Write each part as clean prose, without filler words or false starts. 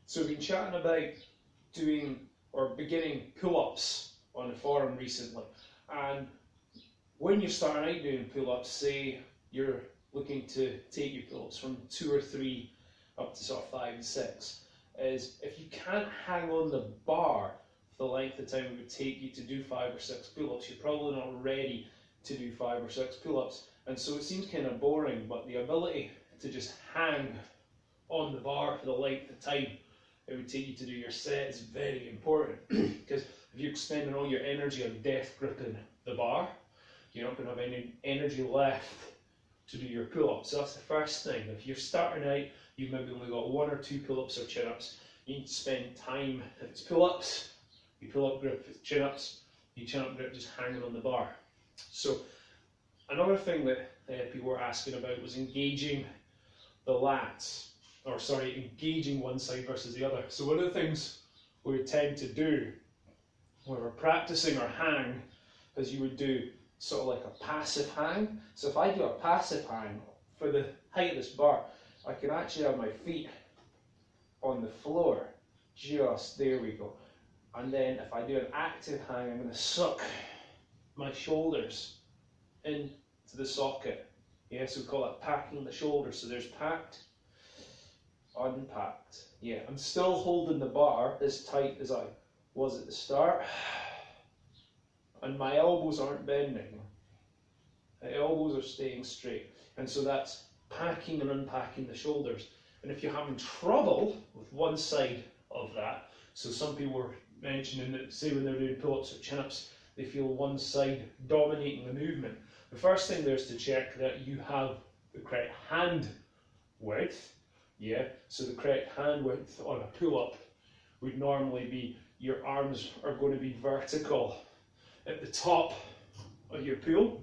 So we've been chatting about doing or beginning pull-ups on the forum recently, and when you're starting out doing pull-ups, say you're looking to take your pull-ups from 2 or 3 up to sort of 5 and 6, is if you can't hang on the bar for the length of time it would take you to do 5 or 6 pull-ups, you're probably not ready to do 5 or 6 pull-ups. And so it seems kind of boring, but the ability to just hang on the bar for the length of time it would take you to do your set is very important. Because if you're spending all your energy on death gripping the bar, you're not going to have any energy left to do your pull-ups. So that's the first thing. If you're starting out, you've maybe only got 1 or 2 pull-ups or chin-ups, you need to spend time. If it's pull-ups, you pull-up grip. If it's chin-ups, you chin-up grip just hanging on the bar. So another thing that people were asking about was engaging the lats, or sorry, engaging one side versus the other. So one of the things we tend to do when we're practicing our hang is you would do sort of like a passive hang. So if I do a passive hang for the height of this bar, I can actually have my feet on the floor, just there we go. And then if I do an active hang, I'm going to suck my shoulders into the socket. Yeah, so we call that packing the shoulders. So there's packed, unpacked. Yeah, I'm still holding the bar as tight as I was at the start, and my elbows aren't bending. The elbows are staying straight, and so that's packing and unpacking the shoulders. And if you're having trouble with one side of that, so some people were mentioning that, say when they're doing pull-ups or chin-ups, they feel one side dominating the movement. The first thing there is to check that you have the correct hand width. Yeah, so the correct hand width on a pull-up would normally be your arms are going to be vertical at the top of your pull.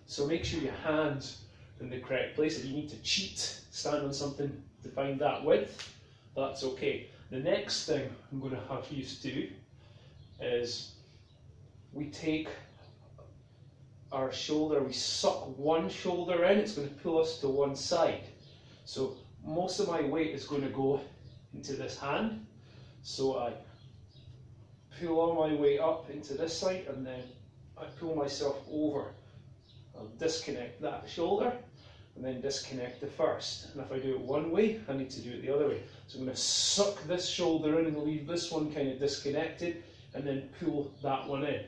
So make sure your hands are in the correct place. If you need to cheat, stand on something to find that width, that's okay. The next thing I'm going to have you do is we take our shoulder, we suck one shoulder in, it's going to pull us to one side. So most of my weight is going to go into this hand. So I pull all my weight up into this side and then I pull myself over. I'll disconnect that shoulder and then disconnect the first. And if I do it one way, I need to do it the other way. So I'm going to suck this shoulder in and leave this one kind of disconnected and then pull that one in.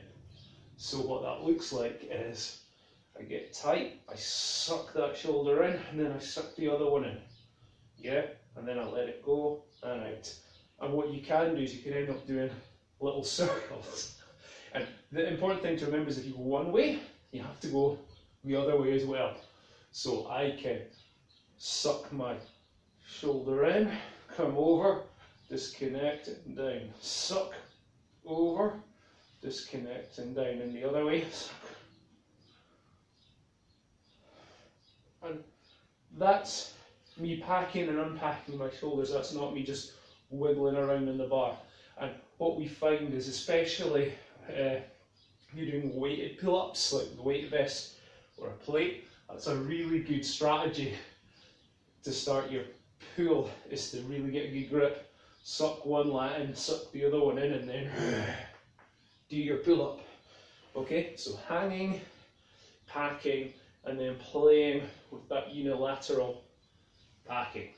So what that looks like is I get tight, I suck that shoulder in, and then I suck the other one in. Yeah, and then I let it go and out. And what you can do is you can end up doing little circles. And the important thing to remember is if you go one way, you have to go the other way as well. So I can suck my shoulder in, come over, disconnect and down, suck, over, disconnect and down, and the other way. And that's me packing and unpacking my shoulders. That's not me just wiggling around in the bar. And what we find is, especially you're doing weighted pull-ups like the weight vest or a plate, that's a really good strategy to start your pull, is to really get a good grip. Suck one lat in, suck the other one in, and then do your pull-up. Okay, so hanging, packing, and then playing with that unilateral packing.